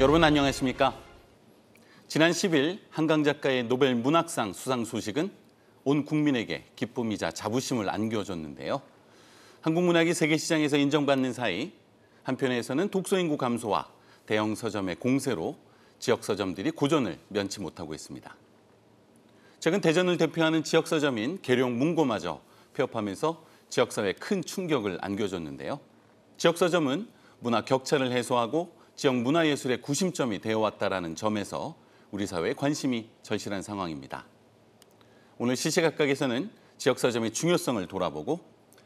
여러분 안녕하십니까? 지난 10일 한강 작가의 노벨 문학상 수상 소식은 온 국민에게 기쁨이자 자부심을 안겨줬는데요. 한국 문학이 세계 시장에서 인정받는 사이 한편에서는 독서 인구 감소와 대형 서점의 공세로 지역 서점들이 고전을 면치 못하고 있습니다. 최근 대전을 대표하는 지역 서점인 계룡 문고마저 폐업하면서 지역사회에 큰 충격을 안겨줬는데요. 지역 서점은 문화 격차를 해소하고 지역 문화예술의 구심점이 되어왔다는 점에서 우리 사회에 관심이 절실한 상황입니다. 오늘 시시각각에서는 지역 서점의 중요성을 돌아보고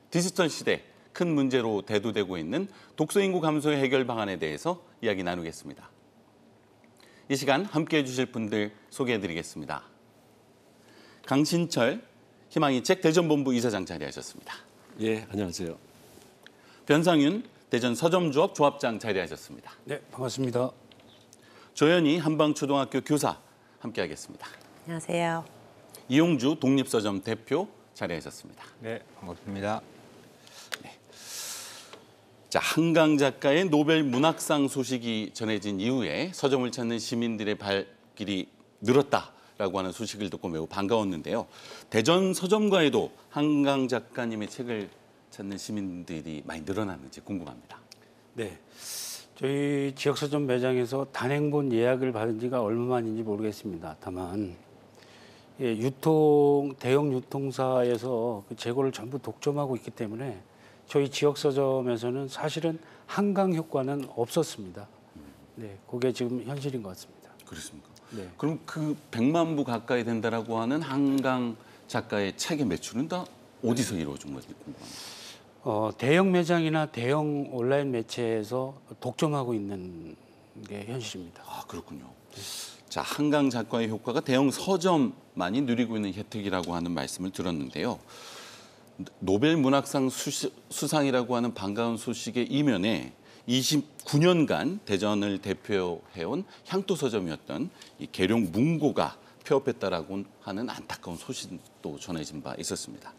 디지털 시대 큰 문제로 대두되고 있는 독서 인구 감소의 해결 방안에 대해서 이야기 나누겠습니다. 이 시간 함께해 주실 분들 소개해드리겠습니다. 강신철 희망이 책 대전본부 이사장 자리하셨습니다. 예, 안녕하세요. 변상윤 대전 서점주업 조합장 자리하셨습니다. 네, 반갑습니다. 조현희 한방초등학교 교사 함께하겠습니다. 안녕하세요. 이용주 독립서점 대표 자리하셨습니다. 네, 반갑습니다. 네. 자, 한강 작가의 노벨 문학상 소식이 전해진 이후에 서점을 찾는 시민들의 발길이 늘었다라고 하는 소식을 듣고 매우 반가웠는데요. 대전 서점가에도 한강 작가님의 책을 찾는 시민들이 많이 늘어났는지 궁금합니다. 네, 저희 지역 서점 매장에서 단행본 예약을 받은 지가 얼마 만인지 모르겠습니다. 다만 대형 유통사에서 그 재고를 전부 독점하고 있기 때문에 저희 지역 서점에서는 사실은 한강 효과는 없었습니다. 네, 그게 지금 현실인 것 같습니다. 그렇습니까? 네. 그럼 그 100만 부 가까이 된다라고 하는 한강 작가의 책의 매출은 다 어디서 이루어진 건지 궁금합니다. 대형 매장이나 대형 온라인 매체에서 독점하고 있는 게 현실입니다. 아, 그렇군요. 자, 한강 작가의 효과가 대형 서점만이 누리고 있는 혜택이라고 하는 말씀을 들었는데요. 노벨 문학상 수상이라고 하는 반가운 소식의 이면에 29년간 대전을 대표해온 향토 서점이었던 이 계룡 문고가 폐업했다라고 하는 안타까운 소식도 전해진 바 있었습니다.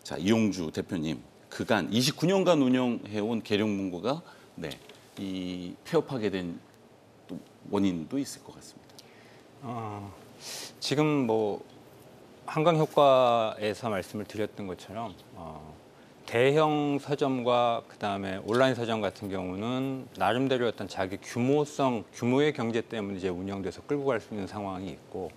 자, 이용주 대표님, 그간 29년간 운영해온 계룡 문고가 이 폐업하게 된 또 원인도 있을 것 같습니다. 지금 뭐 한강 효과에서 말씀을 드렸던 것처럼 대형 서점과 그다음에 온라인 서점 같은 경우는 나름대로 어떤 자기 규모의 경제 때문에 이제 운영돼서 끌고 갈 수 있는 상황이 있고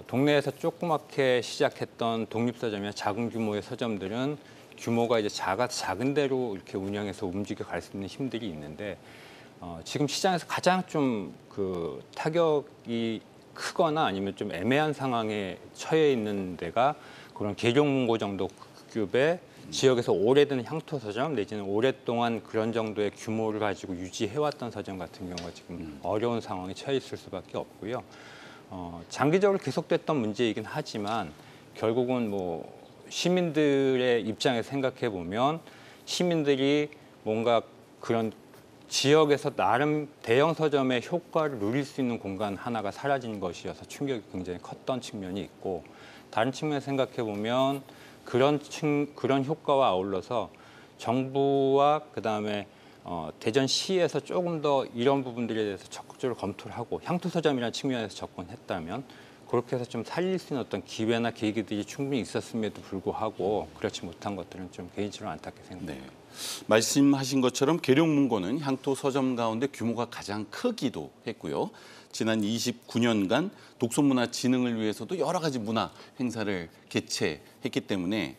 동네에서 조그맣게 시작했던 독립서점이나 작은 규모의 서점들은 규모가 이제 작은 대로 이렇게 운영해서 움직여 갈 수 있는 힘들이 있는데 지금 시장에서 가장 좀 그 타격이 크거나 아니면 좀 애매한 상황에 처해 있는 데가 그런 계룡문고 정도 급의 지역에서 오래된 향토 서점 내지는 오랫동안 그런 정도의 규모를 가지고 유지해왔던 서점 같은 경우가 지금 어려운 상황에 처해 있을 수밖에 없고요. 장기적으로 계속됐던 문제이긴 하지만 결국은 뭐 시민들의 입장에서 생각해 보면 시민들이 뭔가 그런 지역에서 나름 대형 서점의 효과를 누릴 수 있는 공간 하나가 사라진 것이어서 충격이 굉장히 컸던 측면이 있고 다른 측면에서 생각해 보면 그런 효과와 아울러서 정부와 그다음에 대전시에서 조금 더 이런 부분들에 대해서 적극적으로 검토를 하고 향토 서점이라는 측면에서 접근했다면 그렇게 해서 좀 살릴 수 있는 어떤 기회나 계기들이 충분히 있었음에도 불구하고 그렇지 못한 것들은 좀 개인적으로 안타깝게 생각합니다. 네. 말씀하신 것처럼 계룡문고는 향토 서점 가운데 규모가 가장 크기도 했고요. 지난 29년간 독서문화 진흥을 위해서도 여러 가지 문화 행사를 개최했기 때문에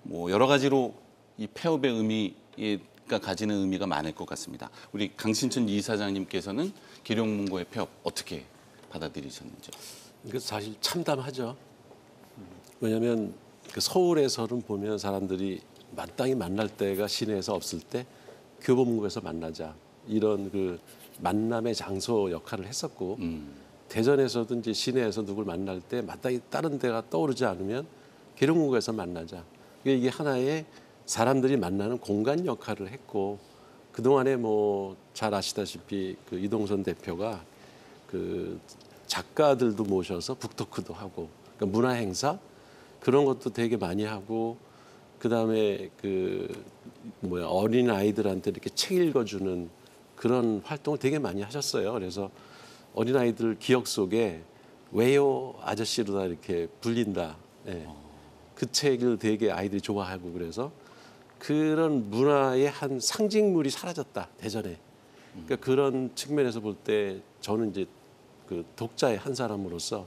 뭐 여러 가지로 이 폐업의 의미가 가지는 의미가 많을 것 같습니다. 우리 강신천 이사장님께서는 계룡문고의 폐업 어떻게 받아들이셨는지요? 이거 사실 참담하죠. 왜냐하면 서울에서는 보면 사람들이 마땅히 만날 때가 시내에서 없을 때 교보문고에서 만나자 이런 그 만남의 장소 역할을 했었고 대전에서도 이제 시내에서 누굴 만날 때 마땅히 다른 데가 떠오르지 않으면 계룡문고에서 만나자. 이게 하나의 사람들이 만나는 공간 역할을 했고 그동안에 뭐 잘 아시다시피 그 이동선 대표가 그 작가들도 모셔서 북토크도 하고 그러니까 문화 행사 그런 것도 되게 많이 하고 그다음에 어린 아이들한테 이렇게 책 읽어주는 그런 활동을 되게 많이 하셨어요. 그래서 어린아이들 기억 속에 왜요 아저씨로 다 이렇게 불린다. 예. 그 책을 되게 아이들이 좋아하고 그래서 그런 문화의 한 상징물이 사라졌다 대전에. 그러니까 그런 측면에서 볼 때 저는 이제 그 독자의 한 사람으로서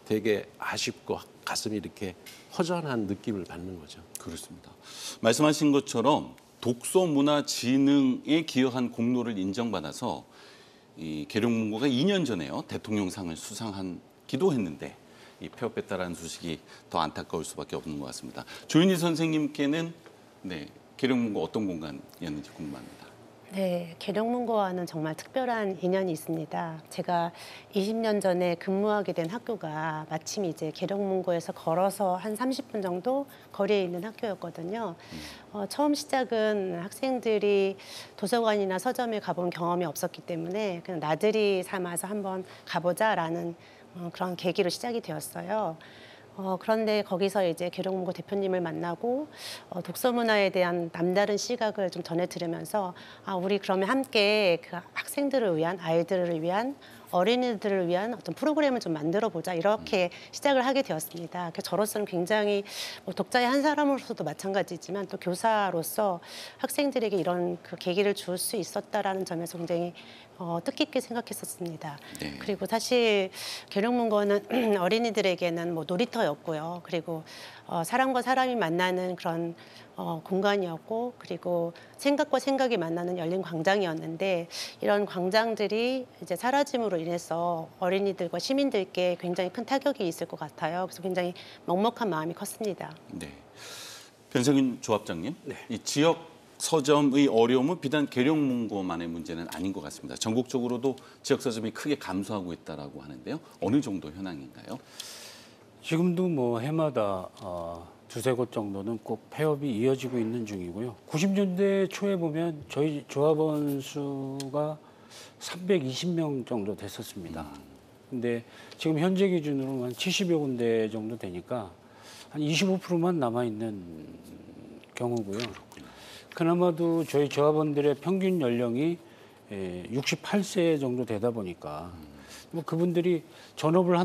되게 아쉽고 가슴이 이렇게 허전한 느낌을 받는 거죠. 그렇습니다. 말씀하신 것처럼 독서문화진흥에 기여한 공로를 인정받아서 이 계룡문고가 2년 전에요 대통령상을 수상하기도 했는데 이 폐업했다라는 소식이 더 안타까울 수밖에 없는 것 같습니다. 조윤희 선생님께는 네, 계룡문고 어떤 공간이었는지 궁금합니다. 네, 계룡문고와는 정말 특별한 인연이 있습니다. 제가 20년 전에 근무하게 된 학교가 마침 이제 계룡문고에서 걸어서 한 30분 정도 거리에 있는 학교였거든요. 처음 시작은 학생들이 도서관이나 서점에 가본 경험이 없었기 때문에 그냥 나들이 삼아서 한번 가보자라는 그런 계기로 시작이 되었어요. 그런데 거기서 이제 계룡문고 대표님을 만나고 독서 문화에 대한 남다른 시각을 좀 전해드리면서 우리 그러면 함께 그 학생들을 위한 아이들을 위한 어린이들을 위한 어떤 프로그램을 좀 만들어 보자 이렇게 시작을 하게 되었습니다. 그래서 저로서는 굉장히 독자의 한 사람으로서도 마찬가지지만 또 교사로서 학생들에게 이런 그 계기를 줄 수 있었다라는 점에서 굉장히 뜻깊게 생각했었습니다. 네. 그리고 사실 계룡문고는 어린이들에게는 뭐 놀이터였고요. 그리고 사람과 사람이 만나는 그런 공간이었고, 그리고 생각과 생각이 만나는 열린 광장이었는데 이런 광장들이 이제 사라짐으로 인해서 어린이들과 시민들께 굉장히 큰 타격이 있을 것 같아요. 그래서 굉장히 먹먹한 마음이 컸습니다. 네, 변성윤 조합장님, 이 지역 서점의 어려움은 비단 계룡문고만의 문제는 아닌 것 같습니다. 전국적으로도 지역 서점이 크게 감소하고 있다라고 하는데요. 어느 정도 현황인가요? 지금도 뭐 해마다 두세 곳 정도는 꼭 폐업이 이어지고 있는 중이고요. 90년대 초에 보면 저희 조합원 수가 320명 정도 됐었습니다. 근데 지금 현재 기준으로 한 70여 군데 정도 되니까 한 25%만 남아있는 경우고요. 그나마도 저희 조합원들의 평균 연령이 68세 정도 되다 보니까 뭐 그분들이 전업을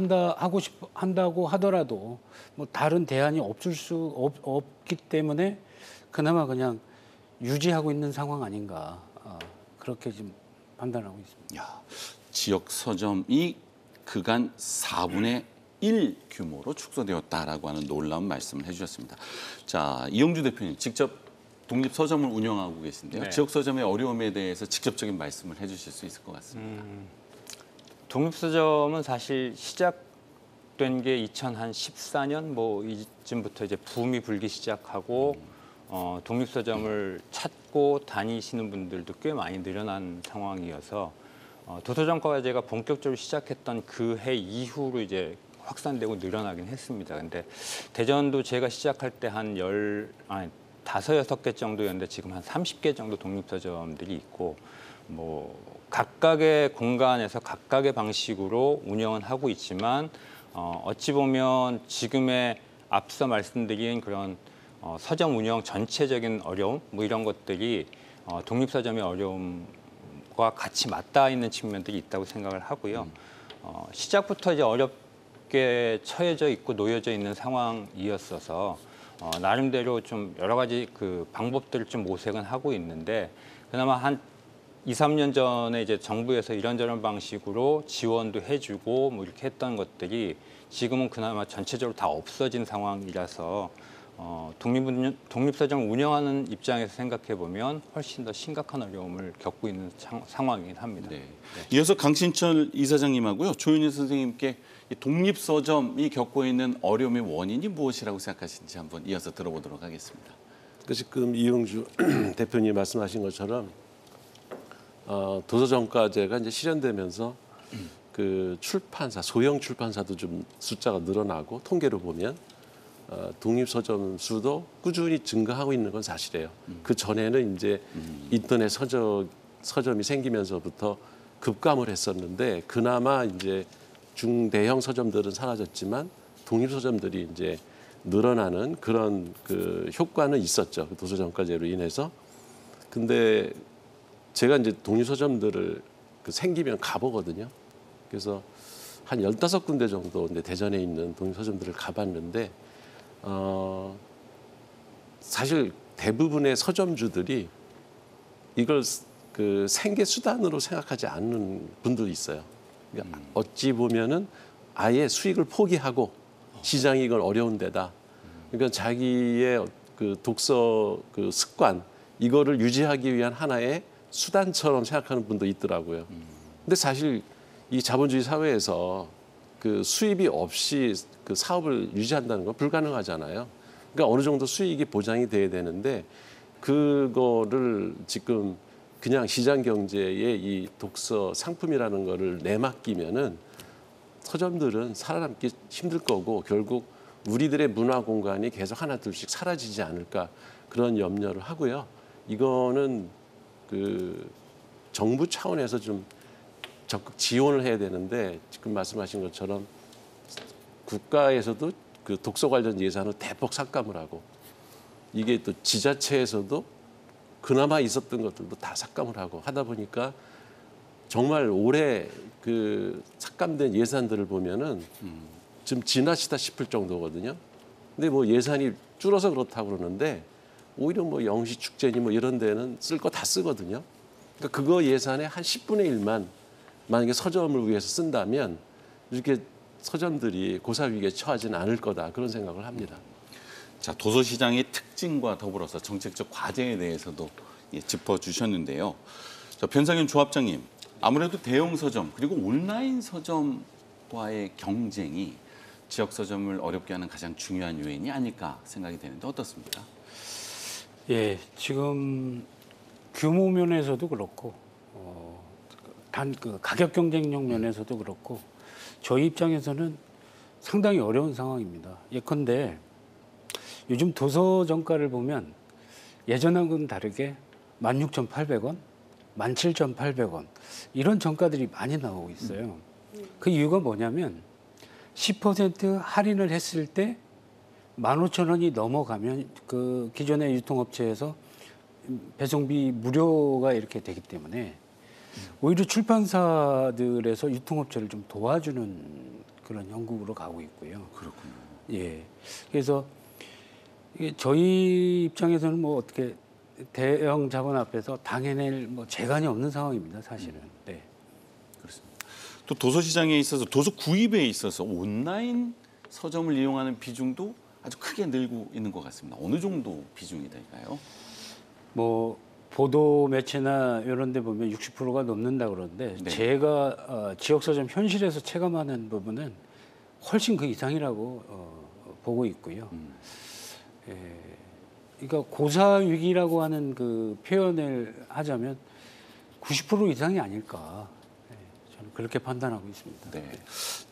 한다고 하더라도 뭐 다른 대안이 없기 때문에 그나마 그냥 유지하고 있는 상황 아닌가 그렇게 좀 판단하고 있습니다. 야, 지역 서점이 그간 4분의 1 규모로 축소되었다라고 하는 놀라운 말씀을 해주셨습니다. 자, 이영주 대표님 직접 독립 서점을 운영하고 계신데요. 네. 지역 서점의 어려움에 대해서 직접적인 말씀을 해주실 수 있을 것 같습니다. 독립 서점은 사실 시작된 게 2014년 뭐 이쯤부터 이제 붐이 불기 시작하고 독립 서점을 찾고 다니시는 분들도 꽤 많이 늘어난 상황이어서 도서점과제가 본격적으로 시작했던 그 해 이후로 이제 확산되고 늘어나긴 했습니다. 근데 대전도 제가 시작할 때 한 5-6개 정도였는데 지금 한 30개 정도 독립서점들이 있고 뭐 각각의 공간에서 각각의 방식으로 운영은 하고 있지만 어찌 보면 지금의 앞서 말씀드린 그런 서점 운영 전체적인 어려움 뭐 이런 것들이 독립서점의 어려움과 같이 맞닿아 있는 측면들이 있다고 생각을 하고요. 시작부터 이제 어렵게 처해져 있고 놓여져 있는 상황이었어서 나름대로 좀 여러 가지 그 방법들을 좀 모색은 하고 있는데 그나마 한 2-3년 전에 이제 정부에서 이런저런 방식으로 지원도 해주고 뭐 이렇게 했던 것들이 지금은 그나마 전체적으로 다 없어진 상황이라서 독립서점을 운영하는 입장에서 생각해 보면 훨씬 더 심각한 어려움을 겪고 있는 상황이긴 합니다. 네. 이어서 강신철 이사장님하고요. 조윤희 선생님께 이 독립서점이 겪고 있는 어려움의 원인이 무엇이라고 생각하시는지 한번 이어서 들어보도록 하겠습니다. 지금 이영주 대표님 말씀하신 것처럼 도서정가제가 이제 실현되면서 그 출판사, 소형 출판사도 좀 숫자가 늘어나고 통계로 보면 독립서점 수도 꾸준히 증가하고 있는 건 사실이에요. 그 전에는 이제 인터넷 서점이 생기면서부터 급감을 했었는데 그나마 이제 중대형 서점들은 사라졌지만 독립서점들이 이제 늘어나는 그런 그 효과는 있었죠. 도서정가제로 인해서. 근데 제가 이제 독립서점들을 생기면 가보거든요. 그래서 한 15군데 정도 이제 대전에 있는 독립서점들을 가봤는데 사실 대부분의 서점주들이 이걸 생계 수단으로 생각하지 않는 분들이 있어요. 그러니까 어찌 보면은 아예 수익을 포기하고 시장이 이건 어려운 데다. 그러니까 자기의 독서 습관 이거를 유지하기 위한 하나의 수단처럼 생각하는 분도 있더라고요. 근데 사실 이 자본주의 사회에서 수입이 없이 사업을 유지한다는 건 불가능하잖아요. 그러니까 어느 정도 수익이 보장이 돼야 되는데 그거를 지금 그냥 시장 경제의 이 독서 상품이라는 거를 내맡기면은 서점들은 살아남기 힘들 거고 결국 우리들의 문화 공간이 계속 하나 둘씩 사라지지 않을까 그런 염려를 하고요. 이거는 정부 차원에서 좀 적극 지원을 해야 되는데 지금 말씀하신 것처럼 국가에서도 독서 관련 예산을 대폭 삭감을 하고 이게 또 지자체에서도 그나마 있었던 것들도 다 삭감을 하고 하다 보니까 정말 올해 삭감된 예산들을 보면은 좀 지나치다 싶을 정도거든요. 근데 뭐 예산이 줄어서 그렇다고 그러는데 오히려 뭐 영시 축제니 뭐 이런 데는 쓸 거 다 쓰거든요. 그러니까 그거 예산의 한 10분의 1만 만약에 서점을 위해서 쓴다면 이렇게 서점들이 고사위기에 처하지는 않을 거다 그런 생각을 합니다. 자, 도서시장의 특징과 더불어서 정책적 과제에 대해서도 짚어주셨는데요. 자, 변상현 조합장님, 아무래도 대형 서점 그리고 온라인 서점과의 경쟁이 지역 서점을 어렵게 하는 가장 중요한 요인이 아닐까 생각이 되는데 어떻습니까? 예, 지금 규모 면에서도 그렇고 단 가격 경쟁력 면에서도 그렇고 저희 입장에서는 상당히 어려운 상황입니다. 예컨대 요즘 도서 정가를 보면 예전하고는 다르게 16,800원, 17,800원 이런 정가들이 많이 나오고 있어요. 그 이유가 뭐냐면 10% 할인을 했을 때 15,000원이 넘어가면 기존의 유통업체에서 배송비 무료가 이렇게 되기 때문에 오히려 출판사들에서 유통업체를 좀 도와주는 그런 형국으로 가고 있고요. 그렇군요. 예. 그래서 저희 입장에서는 뭐 어떻게 대형 자본 앞에서 당해낼 뭐 재간이 없는 상황입니다, 사실은. 네. 그렇습니다. 또 도서 시장에 있어서 도서 구입에 있어서 온라인 서점을 이용하는 비중도 아주 크게 늘고 있는 것 같습니다. 어느 정도 비중이 될까요? 뭐 보도 매체나 이런 데 보면 60%가 넘는다 그러는데 네. 제가 지역 서점 현실에서 체감하는 부분은 훨씬 그 이상이라고 보고 있고요. 예, 그러니까 고사 위기라고 하는 그 표현을 하자면 90% 이상이 아닐까. 예, 저는 그렇게 판단하고 있습니다. 네.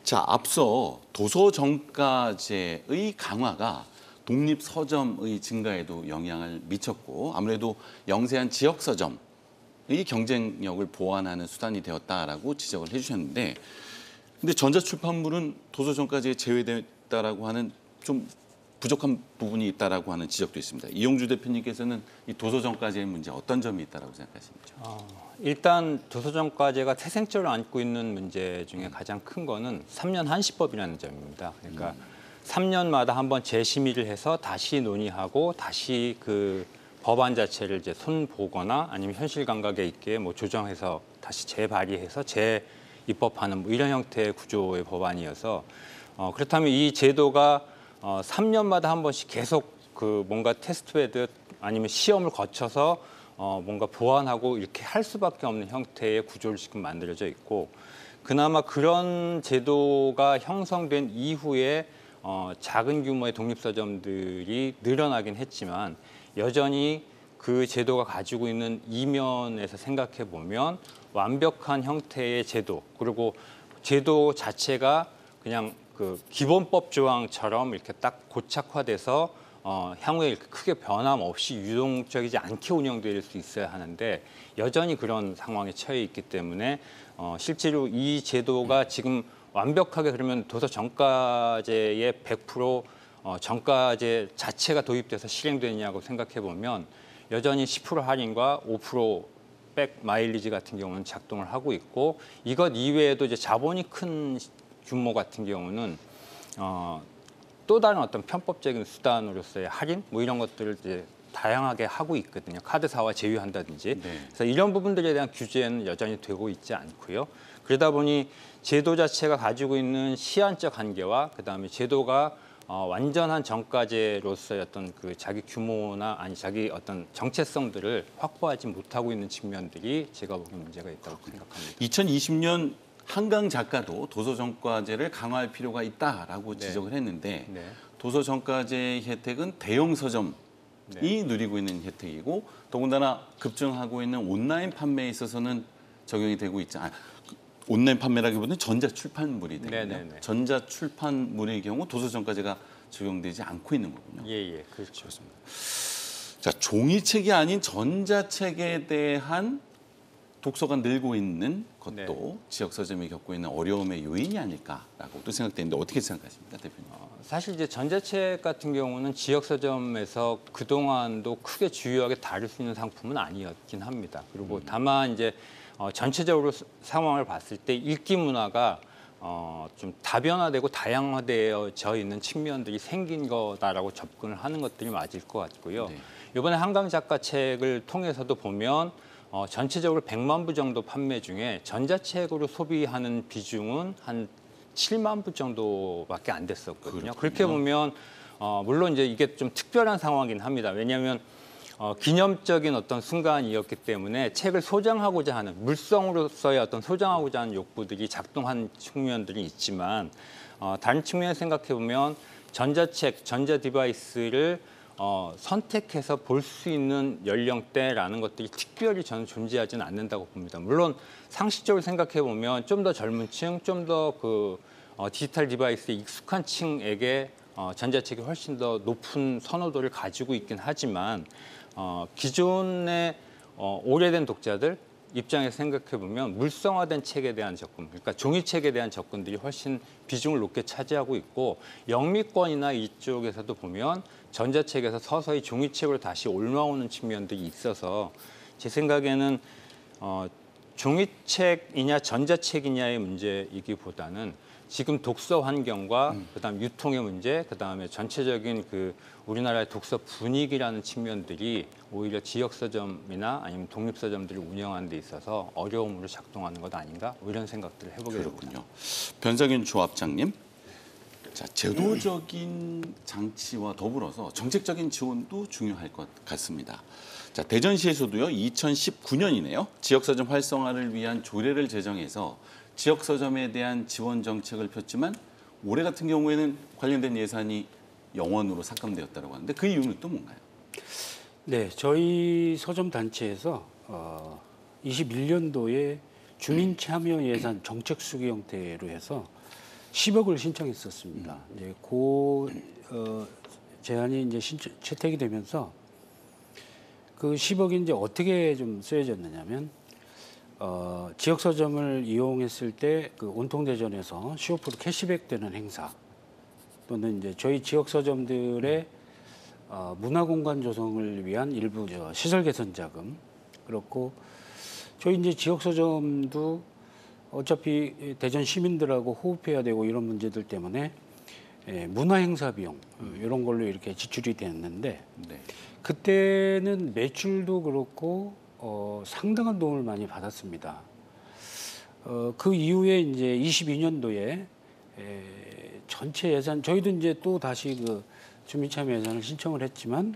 자, 앞서 도서 정가제의 강화가 독립 서점의 증가에도 영향을 미쳤고 아무래도 영세한 지역 서점의 경쟁력을 보완하는 수단이 되었다라고 지적을 해주셨는데, 근데 전자출판물은 도서 정가제에 제외됐다라고 하는 좀 부족한 부분이 있다라고 하는 지적도 있습니다. 이용주 대표님께서는 이 도서 정가제의 문제 어떤 점이 있다라고 생각하십니까? 일단 도서정가제가 태생적으로 안고 있는 문제 중에 가장 큰 거는 3년 한시법이라는 점입니다. 그러니까 3년마다 한번 재심의를 해서 다시 논의하고 다시 그 법안 자체를 이제 손보거나 아니면 현실 감각에 있게 뭐 조정해서 다시 재발의해서 재입법하는 뭐 이런 형태의 구조의 법안이어서 그렇다면 이 제도가 3년마다 한 번씩 계속 뭔가 테스트베드 아니면 시험을 거쳐서 뭔가 보완하고 이렇게 할 수밖에 없는 형태의 구조를 지금 만들어져 있고, 그나마 그런 제도가 형성된 이후에 작은 규모의 독립서점들이 늘어나긴 했지만 여전히 그 제도가 가지고 있는 이면에서 생각해 보면 완벽한 형태의 제도, 그리고 제도 자체가 그냥 그 기본법 조항처럼 이렇게 딱 고착화돼서 향후에 이렇게 크게 변함없이 유동적이지 않게 운영될 수 있어야 하는데 여전히 그런 상황에 처해 있기 때문에 실제로 이 제도가 지금 완벽하게 그러면 도서 정가제의 100% 정가제 자체가 도입돼서 실행되느냐고 생각해 보면 여전히 10% 할인과 5% 백 마일리지 같은 경우는 작동을 하고 있고 이것 이외에도 이제 자본이 큰 규모 같은 경우는 또 다른 어떤 편법적인 수단으로서의 할인 뭐 이런 것들을 이제 다양하게 하고 있거든요. 카드사와 제휴한다든지. 네. 그래서 이런 부분들에 대한 규제는 여전히 되고 있지 않고요. 그러다 보니 제도 자체가 가지고 있는 시한적 한계와 그다음에 제도가 완전한 정가제로서의 어떤 그 자기 규모나 아니 자기 어떤 정체성들을 확보하지 못하고 있는 측면들이 제가 보기엔 문제가 있다고 생각합니다. 2020년 한강 작가도 도서정가제를 강화할 필요가 있다라고 네. 지적을 했는데 네. 도서정가제 혜택은 대형 서점이 누리고 있는 혜택이고 더군다나 급증하고 있는 온라인 판매에 있어서는 적용이 되고 있지 않아요. 온라인 판매라기보다는 전자출판물이 되거든요. 네네네. 전자출판물의 경우 도서정가제가 적용되지 않고 있는 거군요. 예, 그렇죠. 자, 종이책이 아닌 전자책에 대한 독서가 늘고 있는 것도 네. 지역 서점이 겪고 있는 어려움의 요인이 아닐까라고 또 생각되는데 어떻게 생각하십니까, 대표님? 사실 이제 전자책 같은 경우는 지역 서점에서 그동안도 크게 주요하게 다룰 수 있는 상품은 아니었긴 합니다. 그리고 다만 이제 전체적으로 상황을 봤을 때 읽기 문화가 좀 다변화되고 다양화되어져 있는 측면들이 생긴 거다라고 접근을 하는 것들이 맞을 것 같고요. 네. 이번에 한강 작가 책을 통해서도 보면 전체적으로 100만 부 정도 판매 중에 전자책으로 소비하는 비중은 한 7만 부 정도밖에 안 됐었거든요. 그렇군요. 그렇게 보면 물론 이제 이게 좀 특별한 상황이긴 합니다. 왜냐하면 기념적인 어떤 순간이었기 때문에 책을 소장하고자 하는 물성으로서의 어떤 소장하고자 하는 욕구들이 작동한 측면들이 있지만 다른 측면에서 생각해 보면 전자책, 전자 디바이스를 선택해서 볼 수 있는 연령대라는 것들이 특별히 저는 존재하지는 않는다고 봅니다. 물론 상식적으로 생각해 보면 좀 더 젊은 층, 좀 더 그 디지털 디바이스에 익숙한 층에게 전자책이 훨씬 더 높은 선호도를 가지고 있긴 하지만 기존의 오래된 독자들 입장에서 생각해 보면 물성화된 책에 대한 접근, 그러니까 종이책에 대한 접근들이 훨씬 비중을 높게 차지하고 있고 영미권이나 이쪽에서도 보면 전자책에서 서서히 종이책으로 다시 올라오는 측면들이 있어서 제 생각에는 종이책이냐 전자책이냐의 문제이기보다는 지금 독서 환경과 그다음 유통의 문제, 그다음에 전체적인 그 우리나라의 독서 분위기라는 측면들이 오히려 지역 서점이나 아니면 독립 서점들을 운영하는 데 있어서 어려움으로 작동하는 것 아닌가 뭐 이런 생각들을 해보게 됩니다. 그렇군요. 변상윤 조합장님, 자, 제도적인 장치와 더불어서 정책적인 지원도 중요할 것 같습니다. 자, 대전시에서도요, 2019년이네요. 지역 서점 활성화를 위한 조례를 제정해서 지역 서점에 대한 지원 정책을 폈지만 올해 같은 경우에는 관련된 예산이 0원으로 삭감되었다고 하는데 그 이유는 또 뭔가요? 네, 저희 서점 단체에서 21년도에 주민 참여 예산 정책 수기 형태로 해서 10억을 신청했었습니다. 이제 제안이 이제 채택이 되면서 그 10억이 이제 어떻게 좀 쓰여졌느냐면 지역 서점을 이용했을 때 그 온통대전에서 15% 캐시백 되는 행사 또는 이제 저희 지역 서점들의 문화공간 조성을 위한 일부 시설 개선 자금 그렇고 저희 이제 지역 서점도 어차피 대전 시민들하고 호흡해야 되고 이런 문제들 때문에 문화 행사 비용 이런 걸로 이렇게 지출이 됐는데 네. 그때는 매출도 그렇고 상당한 도움을 많이 받았습니다. 그 이후에 이제 22년도에 전체 예산 저희도 이제 또 다시 그 주민참여 예산을 신청을 했지만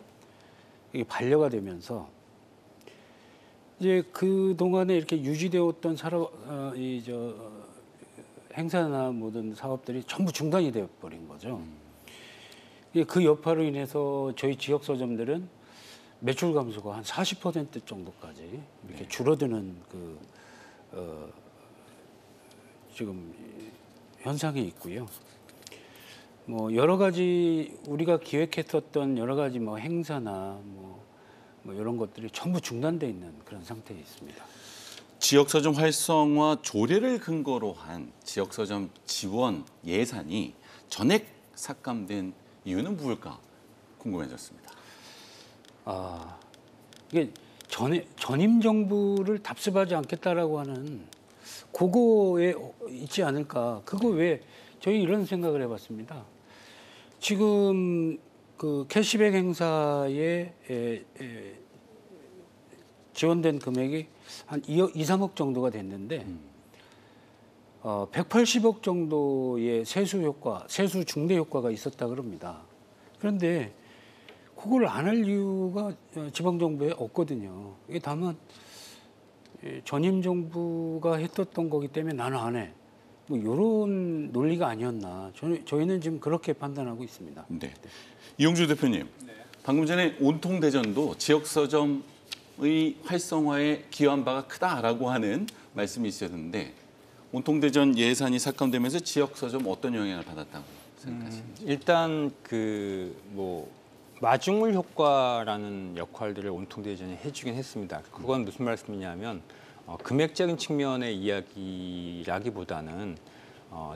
이게 반려가 되면서 이제 그 동안에 이렇게 유지되었던 행사나 모든 사업들이 전부 중단이 되어 버린 거죠. 그 여파로 인해서 저희 지역 서점들은 매출 감소가 한 40% 정도까지 이렇게 줄어드는 지금 현상이 있고요. 뭐 여러 가지 우리가 기획했었던 여러 가지 뭐 행사나 뭐 이런 것들이 전부 중단돼 있는 그런 상태에 있습니다. 지역 서점 활성화 조례를 근거로 한 지역 서점 지원 예산이 전액 삭감된 이유는 무엇일까 궁금해졌습니다. 이게 전임 정부를 답습하지 않겠다라고 하는 그거에 있지 않을까. 그거 왜 저희 이런 생각을 해봤습니다. 지금 그 캐시백 행사에 지원된 금액이 한 2억, 2, 3억 정도가 됐는데 180억 정도의 세수 효과, 세수 중대 효과가 있었다 그럽니다. 그런데 그걸 안 할 이유가 지방 정부에 없거든요. 이게 다만 전임 정부가 했었던 거기 때문에 나는 안 해. 뭐 이런 논리가 아니었나. 저희는 지금 그렇게 판단하고 있습니다. 네. 이용주 대표님, 방금 전에 온통 대전도 지역 서점의 활성화에 기여한 바가 크다라고 하는 말씀이 있었는데 온통 대전 예산이 삭감되면서 지역 서점 어떤 영향을 받았다고 생각하시는지? 일단 그 뭐 마중물 효과라는 역할들을 온통대전이 해주긴 했습니다. 그건 무슨 말씀이냐면 금액적인 측면의 이야기라기보다는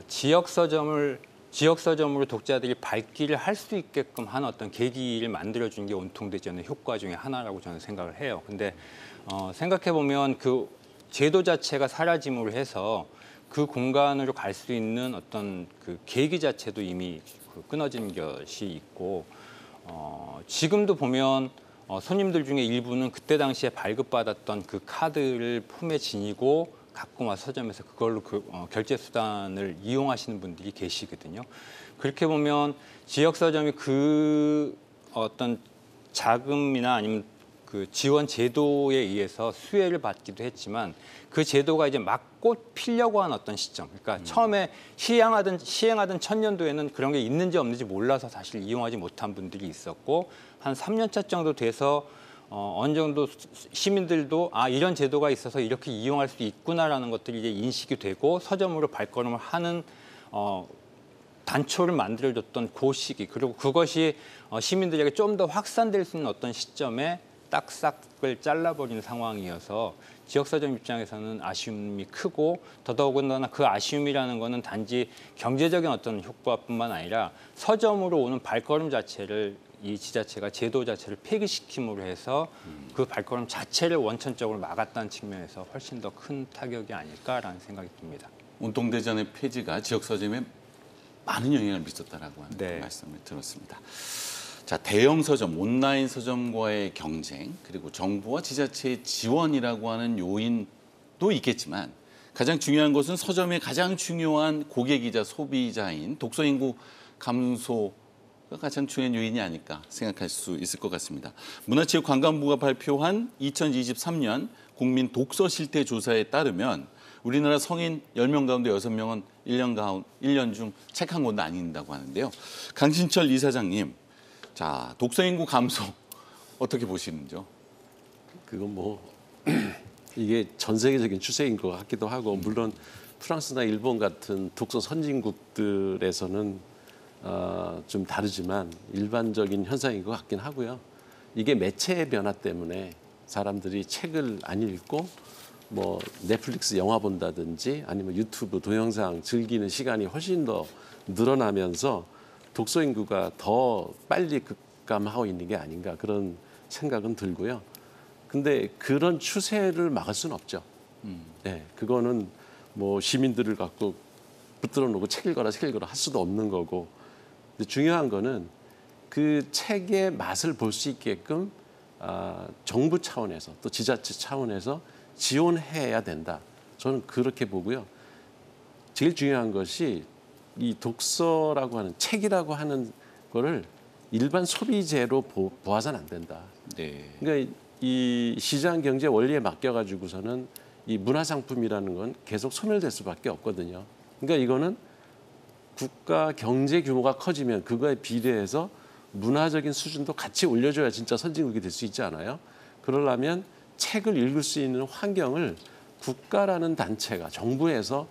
지역 서점으로 독자들이 발길을 할 수 있게끔 하는 어떤 계기를 만들어준 게 온통대전의 효과 중에 하나라고 저는 생각을 해요. 근데 생각해 보면 그 제도 자체가 사라짐으로 해서 그 공간으로 갈 수 있는 어떤 그 계기 자체도 이미 끊어진 것이 있고 지금도 보면 손님들 중에 일부는 그때 당시에 발급받았던 그 카드를 품에 지니고 갖고 와서 서점에서 그걸로 결제 수단을 이용하시는 분들이 계시거든요. 그렇게 보면 지역 서점이 그 어떤 자금이나 아니면 그 지원 제도에 의해서 수혜를 받기도 했지만 그 제도가 이제 막 꽃 피려고 하는 어떤 시점. 그러니까 처음에 시행하던 천년도에는 그런 게 있는지 없는지 몰라서 사실 이용하지 못한 분들이 있었고 한 3년 차 정도 돼서 어느 정도 시민들도 이런 제도가 있어서 이렇게 이용할 수 있구나라는 것들이 이제 인식이 되고 서점으로 발걸음을 하는 단초를 만들어줬던 그 시기 그리고 그것이 시민들에게 좀 더 확산될 수 있는 어떤 시점에 딱 싹을 잘라버리는 상황이어서 지역 서점 입장에서는 아쉬움이 크고 더더군다나 그 아쉬움이라는 거는 단지 경제적인 어떤 효과뿐만 아니라 서점으로 오는 발걸음 자체를 이 지자체가 제도 자체를 폐기시킴으로 해서 그 발걸음 자체를 원천적으로 막았다는 측면에서 훨씬 더 큰 타격이 아닐까라는 생각이 듭니다. 온통대전의 폐지가 지역 서점에 많은 영향을 미쳤다라고 하는 네. 말씀을 들었습니다. 자, 대형 서점, 온라인 서점과의 경쟁, 그리고 정부와 지자체의 지원이라고 하는 요인도 있겠지만 가장 중요한 것은 서점의 가장 중요한 고객이자 소비자인 독서 인구 감소가 가장 중요한 요인이 아닐까 생각할 수 있을 것 같습니다. 문화체육관광부가 발표한 2023년 국민 독서 실태 조사에 따르면 우리나라 성인 10명 가운데 6명은 1년 중 책 한 권도 안 읽는다고 하는데요. 강신철 이사장님, 자, 독서 인구 감소 어떻게 보시는지요? 그건 뭐 이게 전 세계적인 추세인 것 같기도 하고 물론 프랑스나 일본 같은 독서 선진국들에서는 좀 다르지만 일반적인 현상인 것 같긴 하고요. 이게 매체의 변화 때문에 사람들이 책을 안 읽고 뭐 넷플릭스 영화 본다든지 아니면 유튜브 동영상 즐기는 시간이 훨씬 더 늘어나면서 독서 인구가 더 빨리 급감하고 있는 게 아닌가 그런 생각은 들고요. 근데 그런 추세를 막을 수는 없죠. 네, 그거는 뭐 시민들을 갖고 붙들어 놓고 책 읽어라 할 수도 없는 거고. 근데 중요한 거는 그 책의 맛을 볼 수 있게끔 정부 차원에서 또 지자체 차원에서 지원해야 된다. 저는 그렇게 보고요. 제일 중요한 것이 이 독서라고 하는 책이라고 하는 거를 일반 소비재로 보아서는 안 된다. 네. 그러니까 이 시장 경제 원리에 맡겨가지고서는 이 문화상품이라는 건 계속 소멸될 수밖에 없거든요. 그러니까 이거는 국가 경제 규모가 커지면 그거에 비례해서 문화적인 수준도 같이 올려줘야 진짜 선진국이 될 수 있지 않아요? 그러려면 책을 읽을 수 있는 환경을 국가라는 단체가 정부에서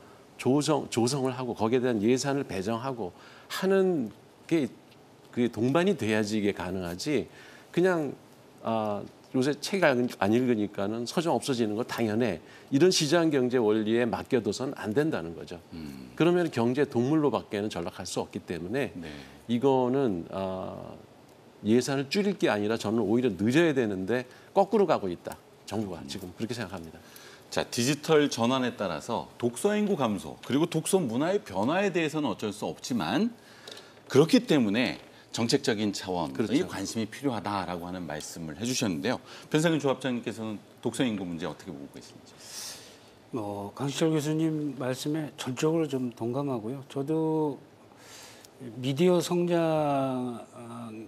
조성을 하고 거기에 대한 예산을 배정하고 하는 게 그게 동반이 돼야지 이게 가능하지. 그냥 요새 책 안 읽으니까는 서점 없어지는 거 당연해. 이런 시장 경제 원리에 맡겨둬서는 안 된다는 거죠. 그러면 경제 동물로밖에는 전락할 수 없기 때문에 네. 이거는 예산을 줄일 게 아니라 저는 오히려 늦어야 되는데 거꾸로 가고 있다. 정부가 지금 그렇게 생각합니다. 자, 디지털 전환에 따라서 독서 인구 감소 그리고 독서 문화의 변화에 대해서는 어쩔 수 없지만 그렇기 때문에 정책적인 차원의 그렇죠. 관심이 필요하다라고 하는 말씀을 해주셨는데요. 변상현 조합장님께서는 독서 인구 문제 어떻게 보고 계시는지? 강시철 교수님 말씀에 전적으로 좀 동감하고요. 저도 미디어 성장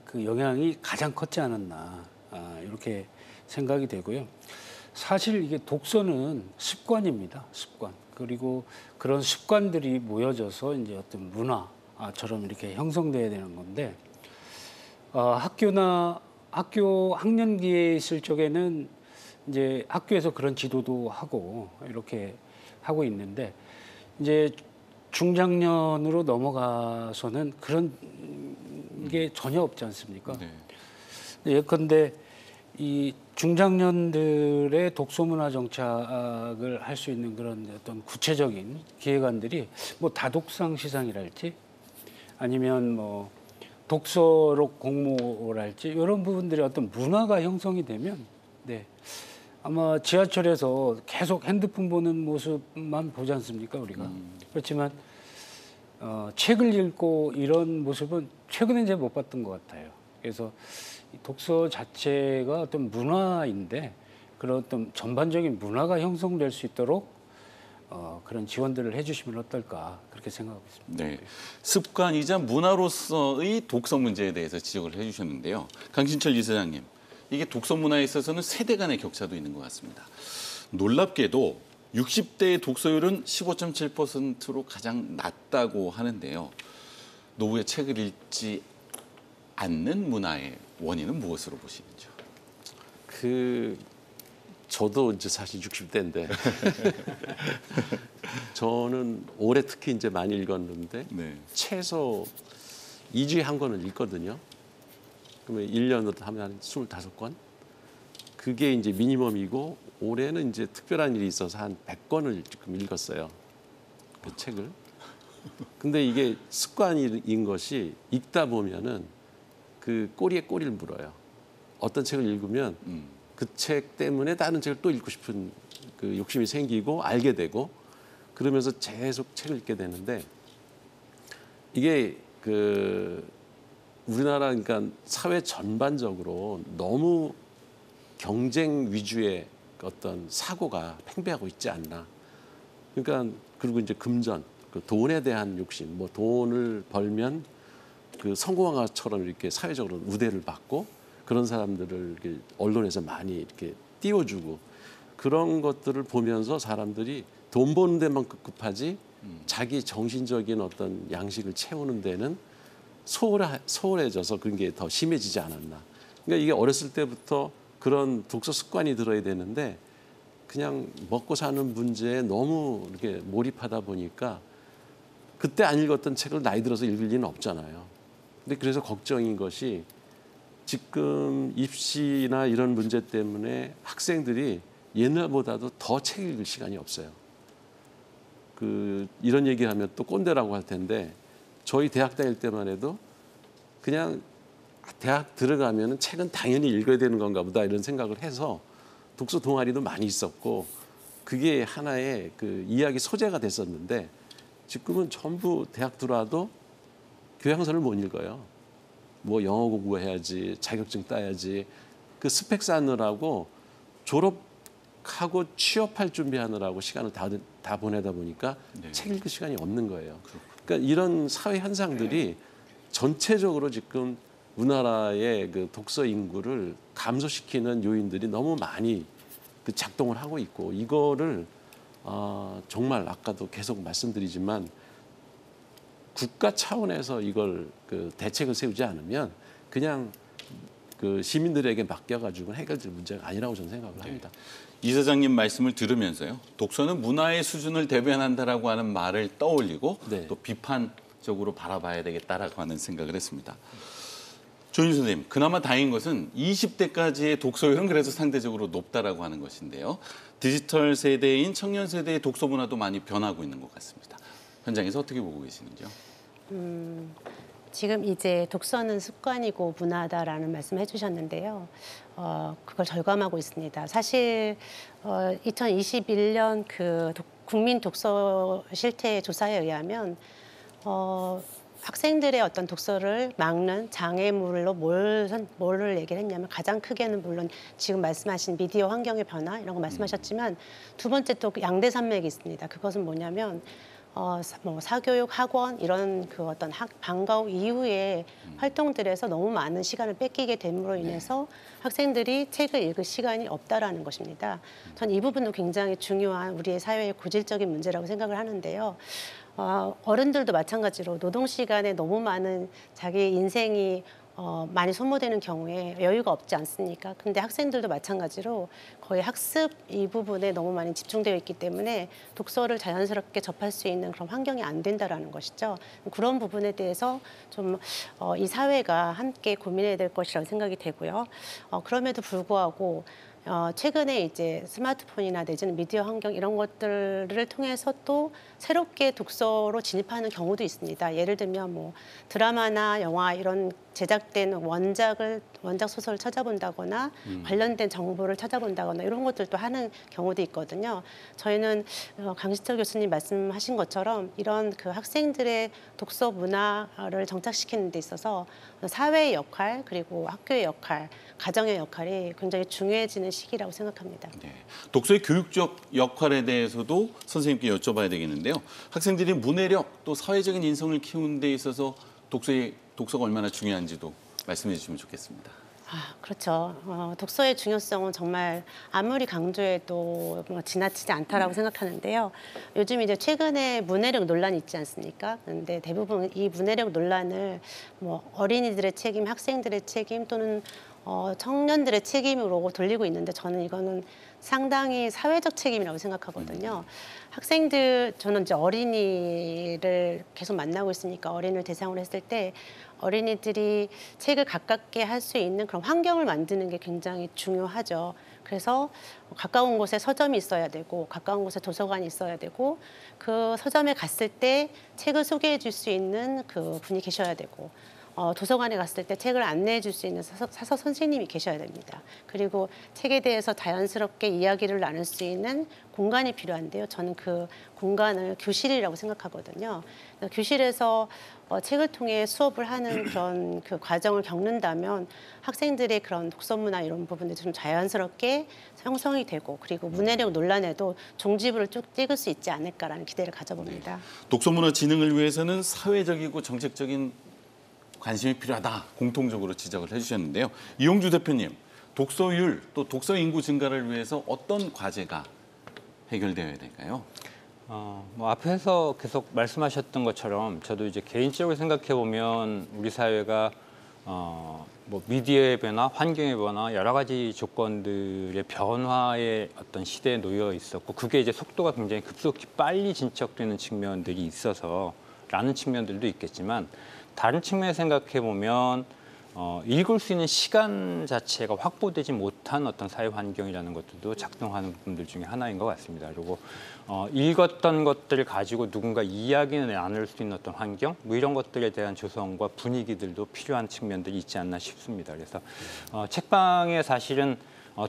그 영향이 가장 컸지 않았나 이렇게 생각이 되고요. 사실 이게 독서는 습관입니다. 습관. 그리고 그런 습관들이 모여져서 이제 어떤 문화처럼 이렇게 형성돼야 되는 건데 학교 학년기에 있을 적에는 이제 학교에서 그런 지도도 하고 이렇게 하고 있는데 이제 중장년으로 넘어가서는 그런 게 전혀 없지 않습니까? 네. 예컨대 이 중장년들의 독서문화 정착을 할 수 있는 그런 어떤 구체적인 기획안들이 뭐 다독상 시상이랄지 아니면 뭐 독서록 공모랄지 이런 부분들이 어떤 문화가 형성이 되면 네. 아마 지하철에서 계속 핸드폰 보는 모습만 보지 않습니까 우리가 그렇지만 책을 읽고 이런 모습은 최근에 이제 못 봤던 것 같아요. 그래서 독서 자체가 어떤 문화인데 그런 어떤 전반적인 문화가 형성될 수 있도록 그런 지원들을 해주시면 어떨까 그렇게 생각하고 있습니다. 네, 습관이자 문화로서의 독서 문제에 대해서 지적을 해주셨는데요. 강신철 이사장님, 이게 독서 문화에 있어서는 세대 간의 격차도 있는 것 같습니다. 놀랍게도 60대의 독서율은 15.7%로 가장 낮다고 하는데요. 노후에 책을 읽지 않는 문화의 원인은 무엇으로 보시는지요? 저도 이제 사실 60대인데 저는 올해 특히 이제 많이 읽었는데 네. 최소 2주에 한 권을 읽거든요. 그러면 1년으로 하면 한 25권? 그게 이제 미니멈이고 올해는 이제 특별한 일이 있어서 한 100권을 지금 읽었어요. 그 책을. 근데 이게 습관인 것이 읽다 보면은 그 꼬리에 꼬리를 물어요. 어떤 책을 읽으면 그 책 때문에 다른 책을 또 읽고 싶은 그 욕심이 생기고 알게 되고 그러면서 계속 책을 읽게 되는데 이게 우리나라 그러니까 사회 전반적으로 너무 경쟁 위주의 어떤 사고가 팽배하고 있지 않나. 그러니까 그리고 이제 금전, 그 돈에 대한 욕심, 뭐 돈을 벌면 그 성공한 것처럼 이렇게 사회적으로 우대를 받고 그런 사람들을 이렇게 언론에서 많이 이렇게 띄워주고 그런 것들을 보면서 사람들이 돈 버는 데만 급급하지 자기 정신적인 어떤 양식을 채우는 데는 소홀해져서 그런 게 더 심해지지 않았나. 그러니까 이게 어렸을 때부터 그런 독서 습관이 들어야 되는데 그냥 먹고 사는 문제에 너무 이렇게 몰입하다 보니까 그때 안 읽었던 책을 나이 들어서 읽을 리는 없잖아요. 근데 그래서 걱정인 것이 지금 입시나 이런 문제 때문에 학생들이 옛날보다도 더 책 읽을 시간이 없어요. 이런 얘기를 하면 또 꼰대라고 할 텐데 저희 대학 다닐 때만 해도 그냥 대학 들어가면 책은 당연히 읽어야 되는 건가 보다 이런 생각을 해서 독서 동아리도 많이 있었고 그게 하나의 그 이야기 소재가 됐었는데 지금은 전부 대학 들어와도 교양서를 못 읽어요. 뭐 영어 공부해야지, 자격증 따야지. 그 스펙 쌓느라고 졸업하고 취업할 준비하느라고 시간을 다 보내다 보니까 네. 책 읽을 시간이 없는 거예요. 그러니까 이런 사회 현상들이 전체적으로 지금 우리나라의 그 독서 인구를 감소시키는 요인들이 너무 많이 그 작동을 하고 있고 이거를 정말 아까도 계속 말씀드리지만 국가 차원에서 이걸 그 대책을 세우지 않으면 그냥 그 시민들에게 맡겨가지고 해결될 문제가 아니라고 저는 생각을 합니다. 이 사장님 말씀을 들으면서요. 독서는 문화의 수준을 대변한다라고 하는 말을 떠올리고 네. 또 비판적으로 바라봐야 되겠다라고 하는 생각을 했습니다. 조윤 선생님, 그나마 다행인 것은 20대까지의 독서율은 그래서 상대적으로 높다라고 하는 것인데요. 디지털 세대인 청년 세대의 독서 문화도 많이 변하고 있는 것 같습니다. 현장에서 어떻게 보고 계시는지요? 지금 이제 독서는 습관이고 문화다라는 말씀 해주셨는데요. 그걸 절감하고 있습니다. 사실 2021년 그 국민 독서 실태 조사에 의하면 학생들의 어떤 독서를 막는 장애물로 뭐를 얘기를 했냐면 가장 크게는 물론 지금 말씀하신 미디어 환경의 변화 이런 거 말씀하셨지만 두 번째 또 양대산맥이 있습니다. 그것은 뭐냐면 뭐 사교육 학원 이런 그 어떤 방과 후 이후의 활동들에서 너무 많은 시간을 뺏기게 됨으로 인해서 학생들이 책을 읽을 시간이 없다라는 것입니다. 전 이 부분도 굉장히 중요한 우리의 사회의 고질적인 문제라고 생각을 하는데요. 어른들도 마찬가지로 노동 시간에 너무 많은 자기 인생이 많이 소모되는 경우에 여유가 없지 않습니까? 근데 학생들도 마찬가지로 거의 학습 이 부분에 너무 많이 집중되어 있기 때문에 독서를 자연스럽게 접할 수 있는 그런 환경이 안 된다라는 것이죠. 그런 부분에 대해서 좀 이 사회가 함께 고민해야 될 것이라고 생각이 되고요. 그럼에도 불구하고 최근에 이제 스마트폰이나 내지는 미디어 환경 이런 것들을 통해서 또 새롭게 독서로 진입하는 경우도 있습니다. 예를 들면 뭐 드라마나 영화 이런 제작된 원작 소설을 찾아본다거나 관련된 정보를 찾아본다거나 이런 것들도 하는 경우도 있거든요. 저희는 강시철 교수님 말씀하신 것처럼 이런 그 학생들의 독서 문화를 정착시키는 데 있어서 사회의 역할 그리고 학교의 역할, 가정의 역할이 굉장히 중요해지는 시기라고 생각합니다. 네. 독서의 교육적 역할에 대해서도 선생님께 여쭤봐야 되겠는데요. 학생들이 문해력 또 사회적인 인성을 키우는 데 있어서 독서가 얼마나 중요한지도 말씀해 주시면 좋겠습니다. 그렇죠. 독서의 중요성은 정말 아무리 강조해도 지나치지 않다라고 생각하는데요. 요즘 이제 최근에 문해력 논란이 있지 않습니까? 그런데 대부분 이 문해력 논란을 뭐 어린이들의 책임, 학생들의 책임 또는 청년들의 책임으로 돌리고 있는데 저는 이거는 상당히 사회적 책임이라고 생각하거든요. 저는 이제 어린이를 계속 만나고 있으니까 어린이를 대상으로 했을 때 어린이들이 책을 가깝게 할 수 있는 그런 환경을 만드는 게 굉장히 중요하죠. 그래서 가까운 곳에 서점이 있어야 되고 가까운 곳에 도서관이 있어야 되고 그 서점에 갔을 때 책을 소개해 줄 수 있는 그 분이 계셔야 되고 도서관에 갔을 때 책을 안내해 줄 수 있는 사서 선생님이 계셔야 됩니다. 그리고 책에 대해서 자연스럽게 이야기를 나눌 수 있는 공간이 필요한데요. 저는 그 공간을 교실이라고 생각하거든요. 교실에서 책을 통해 수업을 하는 그런 그 과정을 겪는다면 학생들의 그런 독서 문화 이런 부분들이 좀 자연스럽게 형성이 되고 그리고 문해력 논란에도 종지부를 쭉 찍을 수 있지 않을까라는 기대를 가져봅니다. 독서 문화 진흥을 위해서는 사회적이고 정책적인 관심이 필요하다 공통적으로 지적을 해주셨는데요. 이용주 대표님, 독서율 또 독서 인구 증가를 위해서 어떤 과제가 해결되어야 될까요? 뭐 앞에서 계속 말씀하셨던 것처럼 저도 이제 개인적으로 생각해 보면 우리 사회가 뭐 미디어의 변화, 환경의 변화, 여러 가지 조건들의 변화의 어떤 시대에 놓여 있었고 그게 이제 속도가 굉장히 급속히 빨리 진척되는 측면들이 있어서라는 측면들도 있겠지만 다른 측면에서 생각해 보면 읽을 수 있는 시간 자체가 확보되지 못한 어떤 사회 환경이라는 것들도 작동하는 부분들 중에 하나인 것 같습니다. 그리고 읽었던 것들을 가지고 누군가 이야기를 나눌 수 있는 어떤 환경, 뭐 이런 것들에 대한 조성과 분위기들도 필요한 측면들이 있지 않나 싶습니다. 그래서 책방에 사실은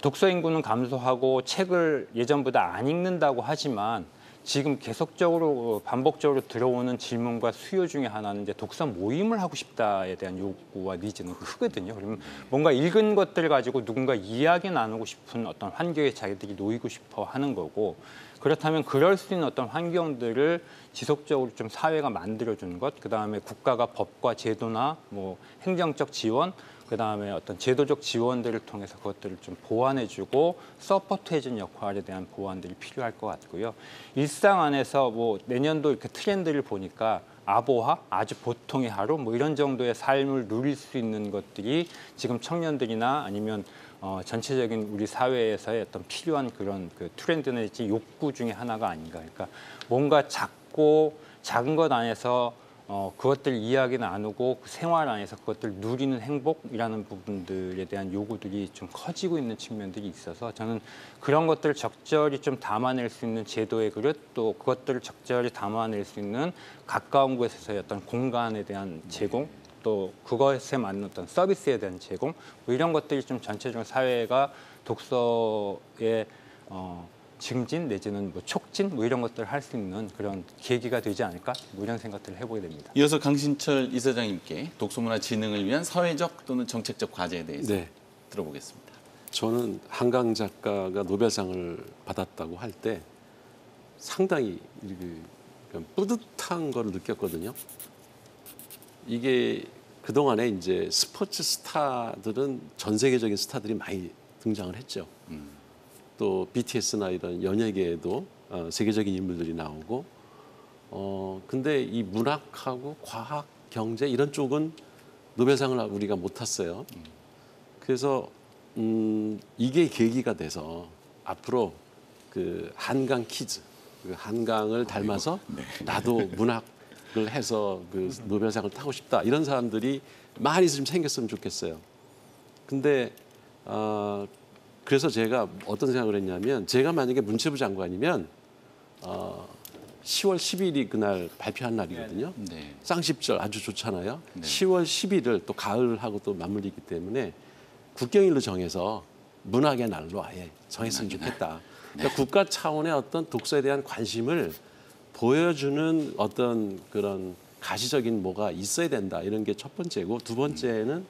독서 인구는 감소하고 책을 예전보다 안 읽는다고 하지만 지금 계속적으로 반복적으로 들어오는 질문과 수요 중에 하나는 이제 독서 모임을 하고 싶다에 대한 요구와 니즈는 크거든요. 그러면 뭔가 읽은 것들을 가지고 누군가 이야기 나누고 싶은 어떤 환경에 자기들이 놓이고 싶어 하는 거고 그렇다면 그럴 수 있는 어떤 환경들을 지속적으로 좀 사회가 만들어주는 것, 그다음에 국가가 법과 제도나 뭐 행정적 지원, 그다음에 어떤 제도적 지원들을 통해서 그것들을 좀 보완해주고 서포트해주는 역할에 대한 보완들이 필요할 것 같고요. 일상 안에서 뭐 내년도 이렇게 트렌드를 보니까 아보하, 아주 보통의 하루, 뭐 이런 정도의 삶을 누릴 수 있는 것들이 지금 청년들이나 아니면 전체적인 우리 사회에서의 어떤 필요한 그런 그 트렌드 내지 욕구 중에 하나가 아닌가. 그러니까 뭔가 작은 것 안에서 그것들 이야기 나누고 그 생활 안에서 그것들 누리는 행복이라는 부분들에 대한 요구들이 좀 커지고 있는 측면들이 있어서 저는 그런 것들을 적절히 좀 담아낼 수 있는 제도의 그릇 또 그것들을 적절히 담아낼 수 있는 가까운 곳에서의 어떤 공간에 대한 제공 또 그것에 맞는 어떤 서비스에 대한 제공 뭐 이런 것들이 좀 전체적으로 사회가 독서의 증진 내지는 뭐 촉진 뭐 이런 것들을 할 수 있는 그런 계기가 되지 않을까 뭐 이런 생각들을 해보게 됩니다. 이어서 강신철 이사장님께 독서문화 진흥을 위한 사회적 또는 정책적 과제에 대해서 네. 들어보겠습니다. 저는 한강 작가가 노벨상을 받았다고 할 때 상당히 뿌듯한 걸 느꼈거든요. 이게 그동안에 이제 스포츠 스타들은 전 세계적인 스타들이 많이 등장을 했죠. 또 BTS나 이런 연예계에도 세계적인 인물들이 나오고 근데 이 문학하고 과학, 경제 이런 쪽은 노벨상을 우리가 못 탔어요. 그래서 이게 계기가 돼서 앞으로 그 한강 키즈, 그 한강을 닮아서 나도 문학을 해서 그 노벨상을 타고 싶다 이런 사람들이 많이 좀 생겼으면 좋겠어요. 근데 그래서 제가 어떤 생각을 했냐면 제가 만약에 문체부 장관이면 10월 10일이 그날 발표한 날이거든요. 네. 쌍십절 아주 좋잖아요. 네. 10월 10일을 또 가을하고 또 맞물리기 때문에 국경일로 정해서 문학의 날로 아예 정했으면 좋겠다. 그러니까 국가 차원의 어떤 독서에 대한 관심을 보여주는 어떤 그런 가시적인 뭐가 있어야 된다. 이런 게 첫 번째고 두 번째는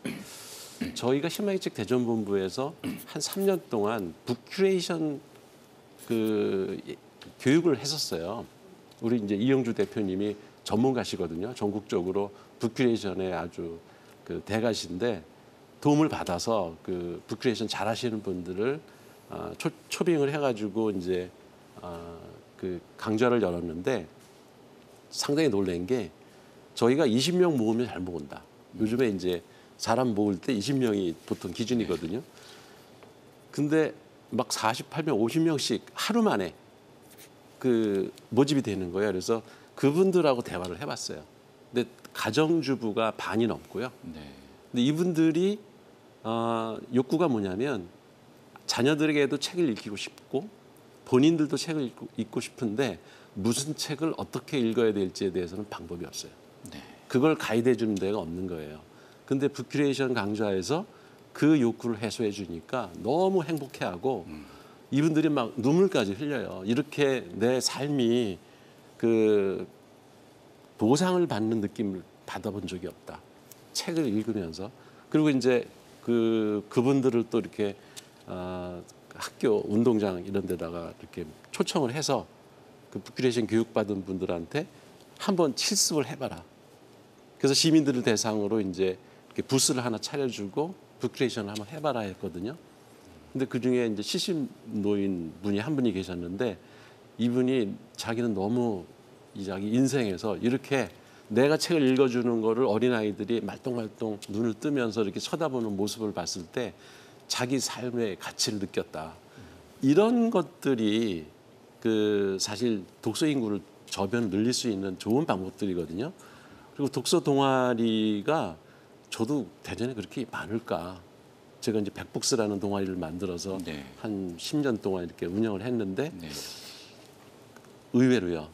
저희가 희망의책 대전본부에서 한 3년 동안 북큐레이션 그 교육을 했었어요. 우리 이제 이영주 대표님이 전문가시거든요. 전국적으로 북큐레이션의 아주 그 대가신데 도움을 받아서 그 북큐레이션 잘하시는 분들을 초빙을 해가지고 이제 그 강좌를 열었는데 상당히 놀란 게 저희가 20명 모으면 잘 모은다. 요즘에 이제 사람 모을 때 20명이 보통 기준이거든요. 근데 막 48명, 50명씩 하루 만에 그 모집이 되는 거예요. 그래서 그분들하고 대화를 해봤어요. 근데 가정주부가 반이 넘고요. 네. 근데 이분들이 욕구가 뭐냐면 자녀들에게도 책을 읽히고 싶고 본인들도 책을 읽고 싶은데 무슨 책을 어떻게 읽어야 될지에 대해서는 방법이 없어요. 네. 그걸 가이드해 주는 데가 없는 거예요. 근데 북큐레이션 강좌에서 그 욕구를 해소해 주니까 너무 행복해하고 이분들이 막 눈물까지 흘려요. 이렇게 내 삶이 그 보상을 받는 느낌을 받아본 적이 없다. 책을 읽으면서 그리고 이제 그분들을 또 이렇게 학교 운동장 이런 데다가 이렇게 초청을 해서 그 북큐레이션 교육받은 분들한테 한번 실습을 해봐라. 그래서 시민들을 대상으로 이제 이렇게 부스를 하나 차려주고 북큐레이션을 한번 해봐라 했거든요. 근데 그 중에 이제 70노인 분이 한 분이 계셨는데 이분이 자기는 너무 자기 인생에서 이렇게 내가 책을 읽어주는 거를 어린아이들이 말똥말똥 눈을 뜨면서 이렇게 쳐다보는 모습을 봤을 때 자기 삶의 가치를 느꼈다. 이런 것들이 그 사실 독서 인구를 저변을 늘릴 수 있는 좋은 방법들이거든요. 그리고 독서 동아리가 저도 대전에 그렇게 많을까. 제가 이제 백북스라는 동아리를 만들어서 네. 한 10년 동안 이렇게 운영을 했는데 네. 의외로요.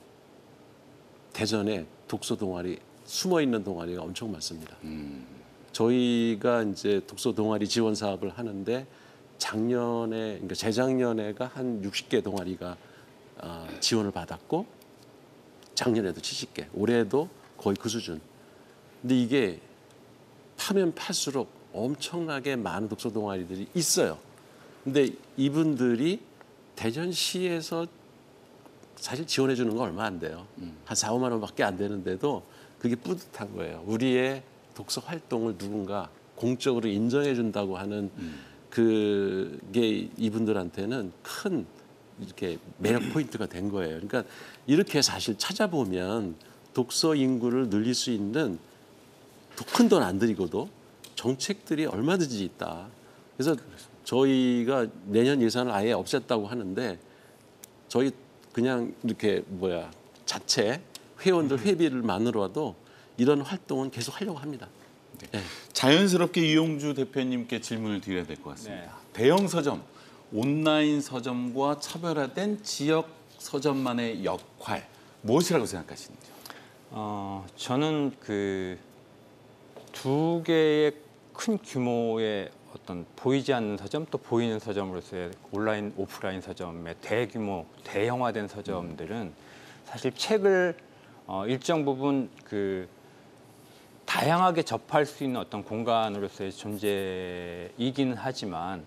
대전에 독서 동아리 숨어 있는 동아리가 엄청 많습니다. 저희가 이제 독서 동아리 지원 사업을 하는데 작년에 그러니까 재작년에가 한 60개 동아리가 지원을 받았고 작년에도 70개, 올해도 거의 그 수준. 근데 이게 파면 팔수록 엄청나게 많은 독서 동아리들이 있어요. 근데 이분들이 대전시에서 사실 지원해 주는 건 얼마 안 돼요. 한 4, 5만 원밖에 안 되는데도 그게 뿌듯한 거예요. 우리의 독서 활동을 누군가 공적으로 인정해 준다고 하는 그게 이분들한테는 큰 이렇게 매력 포인트가 된 거예요. 그러니까 이렇게 사실 찾아보면 독서 인구를 늘릴 수 있는 큰 돈 안 들이고도 정책들이 얼마든지 있다. 그래서 저희가 내년 예산을 아예 없앴다고 하는데 저희 그냥 이렇게 자체 회원들 회비를만으로도 이런 활동은 계속 하려고 합니다. 네. 자연스럽게 이용주 대표님께 질문을 드려야 될 것 같습니다. 네. 대형 서점, 온라인 서점과 차별화된 지역 서점만의 역할 무엇이라고 생각하시는지요? 저는 두 개의 큰 규모의 어떤 보이지 않는 서점 또 보이는 서점으로서의 온라인 오프라인 서점의 대규모 대형화된 서점들은 사실 책을 일정 부분 그 다양하게 접할 수 있는 어떤 공간으로서의 존재이긴 하지만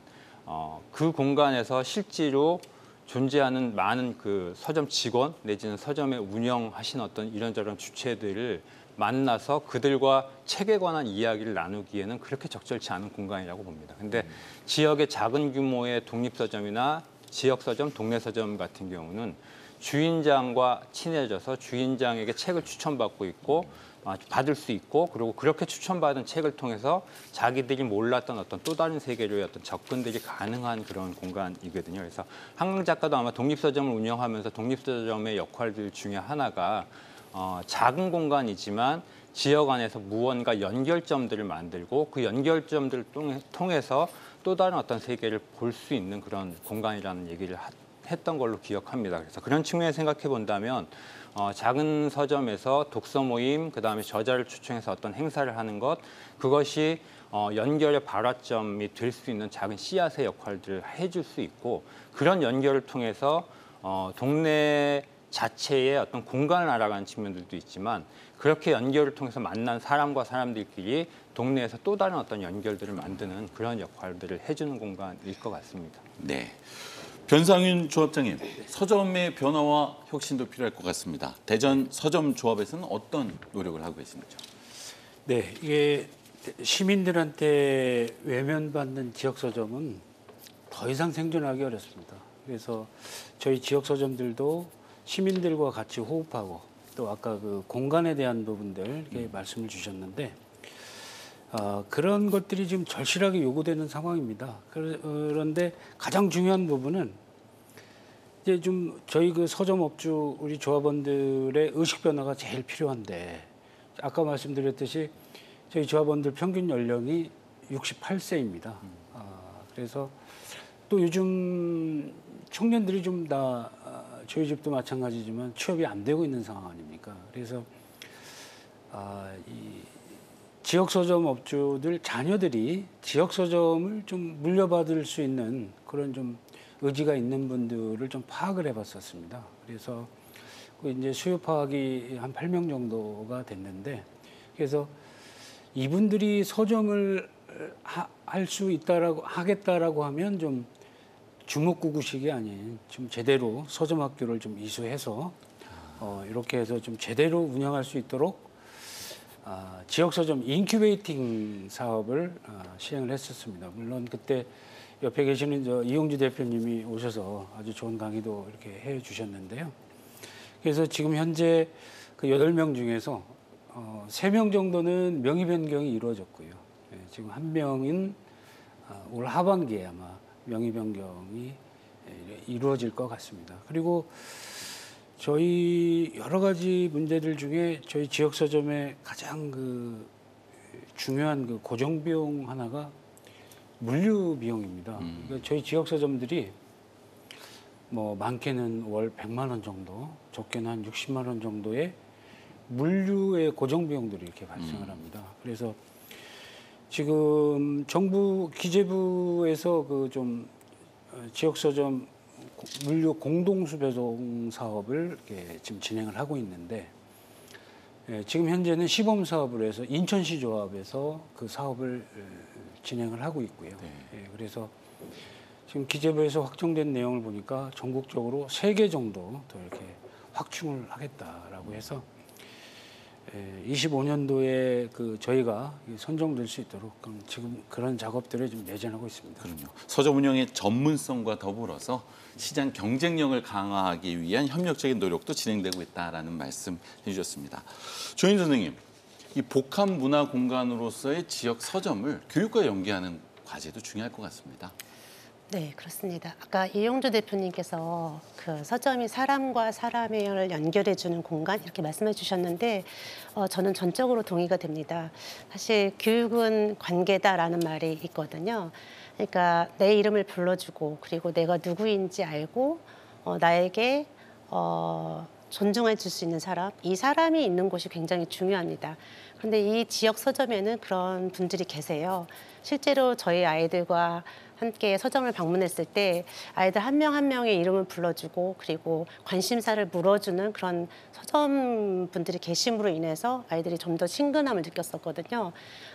그 공간에서 실제로 존재하는 많은 그 서점 직원 내지는 서점에 운영하신 어떤 이런저런 주체들을 만나서 그들과 책에 관한 이야기를 나누기에는 그렇게 적절치 않은 공간이라고 봅니다. 근데 지역의 작은 규모의 독립서점이나 지역서점, 동네서점 같은 경우는 주인장과 친해져서 주인장에게 책을 추천받고 있고 받을 수 있고 그리고 그렇게 추천받은 책을 통해서 자기들이 몰랐던 어떤 또 다른 세계로의 어떤 접근들이 가능한 그런 공간이거든요. 그래서 한강 작가도 아마 독립서점을 운영하면서 독립서점의 역할들 중에 하나가 작은 공간이지만 지역 안에서 무언가 연결점들을 만들고 그 연결점들을 통해서 또 다른 어떤 세계를 볼 수 있는 그런 공간이라는 얘기를 했던 걸로 기억합니다. 그래서 그런 측면에서 생각해 본다면 작은 서점에서 독서 모임, 그다음에 저자를 초청해서 어떤 행사를 하는 것, 그것이 연결의 발화점이 될 수 있는 작은 씨앗의 역할들을 해줄 수 있고 그런 연결을 통해서 동네 자체의 어떤 공간을 알아가는 측면들도 있지만 그렇게 연결을 통해서 만난 사람과 사람들끼리 동네에서 또 다른 어떤 연결들을 만드는 그런 역할들을 해주는 공간일 것 같습니다. 네. 변상윤 조합장님, 서점의 변화와 혁신도 필요할 것 같습니다. 대전 서점 조합에서는 어떤 노력을 하고 계십니까? 네, 이게 시민들한테 외면받는 지역 서점은 더 이상 생존하기 어렵습니다. 그래서 저희 지역 서점들도 시민들과 같이 호흡하고 또 아까 그 공간에 대한 부분들 이렇게 말씀을 주셨는데 그런 것들이 지금 절실하게 요구되는 상황입니다. 그런데 가장 중요한 부분은 이제 좀 저희 그 서점업주 우리 조합원들의 의식 변화가 제일 필요한데 아까 말씀드렸듯이 저희 조합원들 평균 연령이 68세입니다. 그래서 또 요즘 청년들이 좀 다 저희 집도 마찬가지지만 취업이 안 되고 있는 상황 아닙니까? 그래서 이 지역 서점 업주들 자녀들이 지역 서점을 좀 물려받을 수 있는 그런 좀 의지가 있는 분들을 좀 파악을 해봤었습니다. 그래서 그 이제 수요 파악이 한 8명 정도가 됐는데 그래서 이분들이 서점을 할 수 있다라고 하겠다라고 하면 좀 주먹구구식이 아닌 좀 제대로 서점 학교를 좀 이수해서 이렇게 해서 좀 제대로 운영할 수 있도록 지역 서점 인큐베이팅 사업을 시행을 했었습니다. 물론 그때 옆에 계시는 이용주 대표님이 오셔서 아주 좋은 강의도 이렇게 해 주셨는데요. 그래서 지금 현재 그 8명 중에서 3명 정도는 명의 변경이 이루어졌고요. 지금 1명은 올 하반기에 아마 명의 변경이 이루어질 것 같습니다. 그리고 저희 여러 가지 문제들 중에 저희 지역 서점의 가장 그 중요한 그 고정 비용 하나가 물류 비용입니다. 그러니까 저희 지역 서점들이 뭐 많게는 월 100만 원 정도, 적게는 한 60만 원 정도의 물류의 고정 비용들이 이렇게 발생을 합니다. 그래서 지금 정부 기재부에서 그 좀 지역 서점 물류 공동수 배송 사업을 이렇게 지금 진행을 하고 있는데 지금 현재는 시범 사업을 해서 인천시 조합에서 그 사업을 진행을 하고 있고요. 그래서 지금 기재부에서 확정된 내용을 보니까 전국적으로 3개 정도 더 이렇게 확충을 하겠다라고 해서 25년도에 그 저희가 선정될 수 있도록 지금 그런 작업들을 좀 내전하고 있습니다. 그럼요. 서점 운영의 전문성과 더불어서 시장 경쟁력을 강화하기 위한 협력적인 노력도 진행되고 있다라는 말씀 해주셨습니다. 조인 선생님, 이 복합 문화 공간으로서의 지역 서점을 교육과 연계하는 과제도 중요할 것 같습니다. 네, 그렇습니다. 아까 이용주 대표님께서 그 서점이 사람과 사람을 연결해주는 공간 이렇게 말씀해 주셨는데 저는 전적으로 동의가 됩니다. 사실 교육은 관계다라는 말이 있거든요. 그러니까 내 이름을 불러주고 그리고 내가 누구인지 알고 나에게 존중해 줄 수 있는 사람, 이 사람이 있는 곳이 굉장히 중요합니다. 근데 이 지역 서점에는 그런 분들이 계세요. 실제로 저희 아이들과 함께 서점을 방문했을 때 아이들 한 명 한 명의 이름을 불러주고 그리고 관심사를 물어주는 그런 서점 분들이 계심으로 인해서 아이들이 좀 더 친근함을 느꼈었거든요.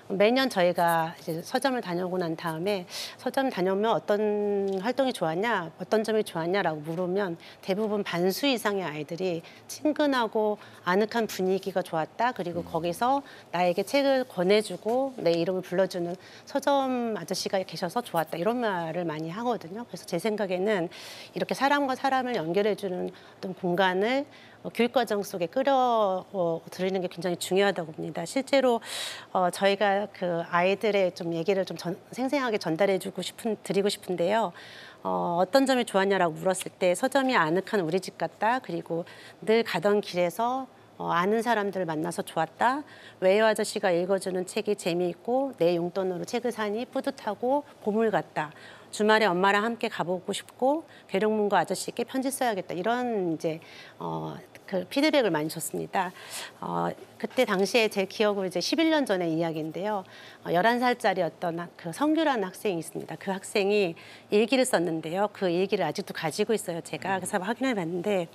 매년 저희가 이제 서점을 다녀오고 난 다음에 서점 다녀오면 어떤 활동이 좋았냐, 어떤 점이 좋았냐라고 물으면 대부분 반수 이상의 아이들이 친근하고 아늑한 분위기가 좋았다. 그리고 거기서 나에게 책을 권해주고 내 이름을 불러주는 서점 아저씨가 계셔서 좋았다. 이런 말을 많이 하거든요. 그래서 제 생각에는 이렇게 사람과 사람을 연결해주는 어떤 공간을 교육과정 속에 끌어들이는 게 굉장히 중요하다고 봅니다. 실제로 저희가 그 아이들의 좀 얘기를 좀 생생하게 드리고 싶은데요. 어떤 점이 좋았냐라고 물었을 때 서점이 아늑한 우리 집 같다. 그리고 늘 가던 길에서 아는 사람들을 만나서 좋았다. 외여 아저씨가 읽어주는 책이 재미있고 내 용돈으로 책을 사니 뿌듯하고 보물 같다. 주말에 엄마랑 함께 가보고 싶고 계룡문고 아저씨께 편지 써야겠다. 이런 이제 그 피드백을 많이 줬습니다. 그때 당시에 제 기억으로 이제 11년 전의 이야기인데요. 11살짜리였던 그 성규라는 학생이 있습니다. 그 학생이 일기를 썼는데요. 그 일기를 아직도 가지고 있어요. 제가 그래서 확인해 봤는데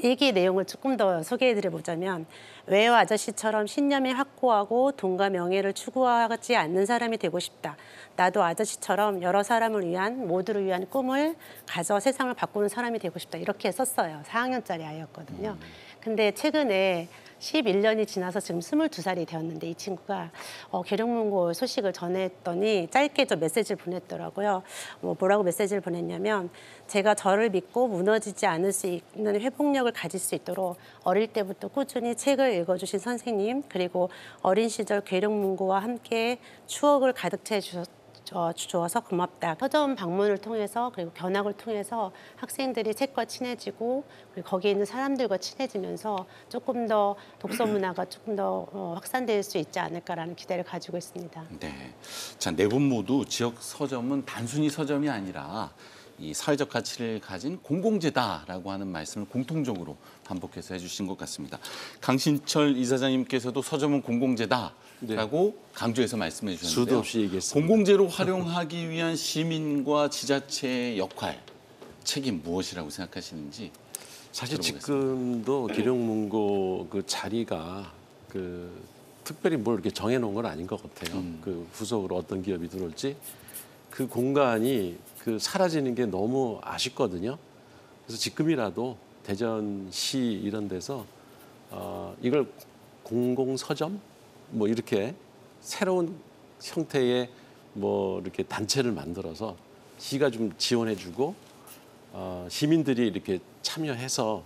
일기 내용을 조금 더 소개해 드려 보자면 외여 아저씨처럼 신념이 확고하고 돈과 명예를 추구하지 않는 사람이 되고 싶다. 나도 아저씨처럼 여러 사람을 위한 모두를 위한 꿈을 가져 세상을 바꾸는 사람이 되고 싶다. 이렇게 썼어요. 4학년짜리 아이였거든요. 근데 최근에 11년이 지나서 지금 22살이 되었는데 이 친구가 계룡문고 소식을 전했더니 짧게 저 메시지를 보냈더라고요. 뭐라고 메시지를 보냈냐면 제가 저를 믿고 무너지지 않을 수 있는 회복력을 가질 수 있도록 어릴 때부터 꾸준히 책을 읽어주신 선생님 그리고 어린 시절 계룡문고와 함께 추억을 가득 채워주셔서 고맙다. 서점 방문을 통해서 그리고 견학을 통해서 학생들이 책과 친해지고 그리고 거기에 있는 사람들과 친해지면서 조금 더 독서 문화가 조금 더 확산될 수 있지 않을까라는 기대를 가지고 있습니다. 네, 자, 네 분 모두 지역 서점은 단순히 서점이 아니라 이 사회적 가치를 가진 공공재다라고 하는 말씀을 공통적으로 반복해서 해주신 것 같습니다. 강신철 이사장님께서도 서점은 공공재다라고 강조해서 말씀해 주셨는데요. 수도 없이 얘기했습니다. 공공재로 활용하기 위한 시민과 지자체의 역할, 책임 무엇이라고 생각하시는지 사실 들어보겠습니다. 지금도 계룡문고 그 자리가 그 특별히 뭘 이렇게 정해놓은 건 아닌 것 같아요. 그 후속으로 어떤 기업이 들어올지 그 공간이 그 사라지는 게 너무 아쉽거든요. 그래서 지금이라도 대전시 이런 데서 이걸 공공서점 뭐 이렇게 새로운 형태의 뭐 이렇게 단체를 만들어서 시가 좀 지원해주고 시민들이 이렇게 참여해서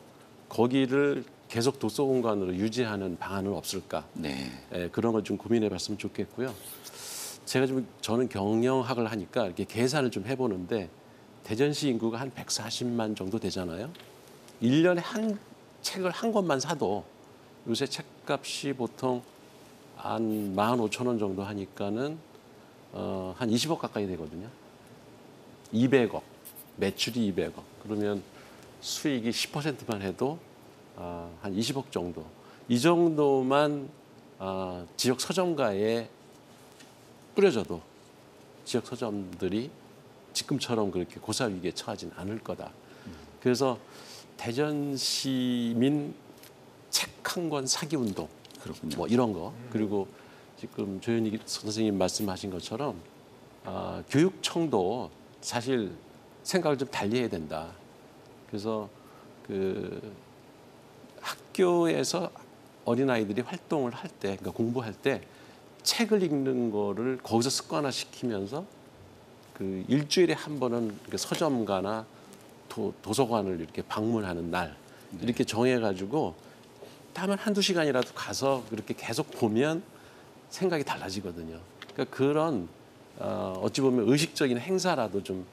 거기를 계속 독서 공간으로 유지하는 방안은 없을까? 네. 그런 걸 좀 고민해봤으면 좋겠고요. 저는 경영학을 하니까 이렇게 계산을 좀 해보는데 대전시 인구가 한 140만 정도 되잖아요. 1년에 한 책을 한 권만 사도 요새 책값이 보통 한 15,000원 정도 하니까는 한 20억 가까이 되거든요. 200억, 매출이 200억. 그러면 수익이 10%만 해도 한 20억 정도. 이 정도만 지역 서점가에 뿌려져도 지역 서점들이 지금처럼 그렇게 고사위기에 처하진 않을 거다. 그래서 대전 시민 책 한 권 사기 운동, 그렇군요. 뭐 이런 거 그리고 지금 조현희 선생님 말씀하신 것처럼 교육청도 사실 생각을 좀 달리 해야 된다. 그래서 그 학교에서 어린아이들이 활동을 할 때, 그러니까 공부할 때 책을 읽는 거를 거기서 습관화시키면서 그 일주일에 한 번은 서점가나 도서관을 이렇게 방문하는 날 이렇게 정해가지고 다만 한두 시간이라도 가서 그렇게 계속 보면 생각이 달라지거든요. 그러니까 그런 어찌 보면 의식적인 행사라도 좀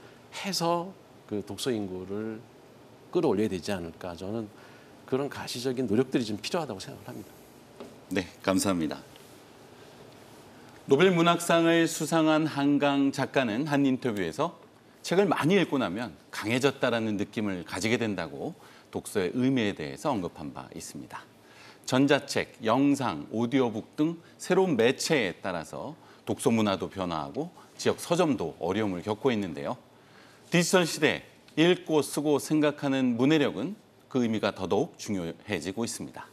해서 그 독서 인구를 끌어올려야 되지 않을까. 저는 그런 가시적인 노력들이 좀 필요하다고 생각을 합니다. 네, 감사합니다. 노벨 문학상을 수상한 한강 작가는 한 인터뷰에서 책을 많이 읽고 나면 강해졌다라는 느낌을 가지게 된다고 독서의 의미에 대해서 언급한 바 있습니다. 전자책, 영상, 오디오북 등 새로운 매체에 따라서 독서 문화도 변화하고 지역 서점도 어려움을 겪고 있는데요. 디지털 시대, 읽고 쓰고 생각하는 문해력은 그 의미가 더더욱 중요해지고 있습니다.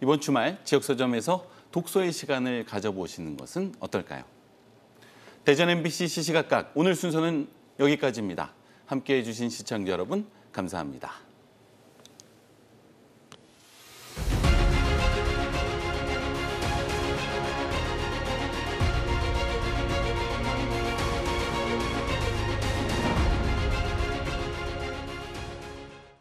이번 주말 지역 서점에서 독서의 시간을 가져보시는 것은 어떨까요? 대전 MBC 시시각각 오늘 순서는 여기까지입니다. 함께해 주신 시청자 여러분 감사합니다.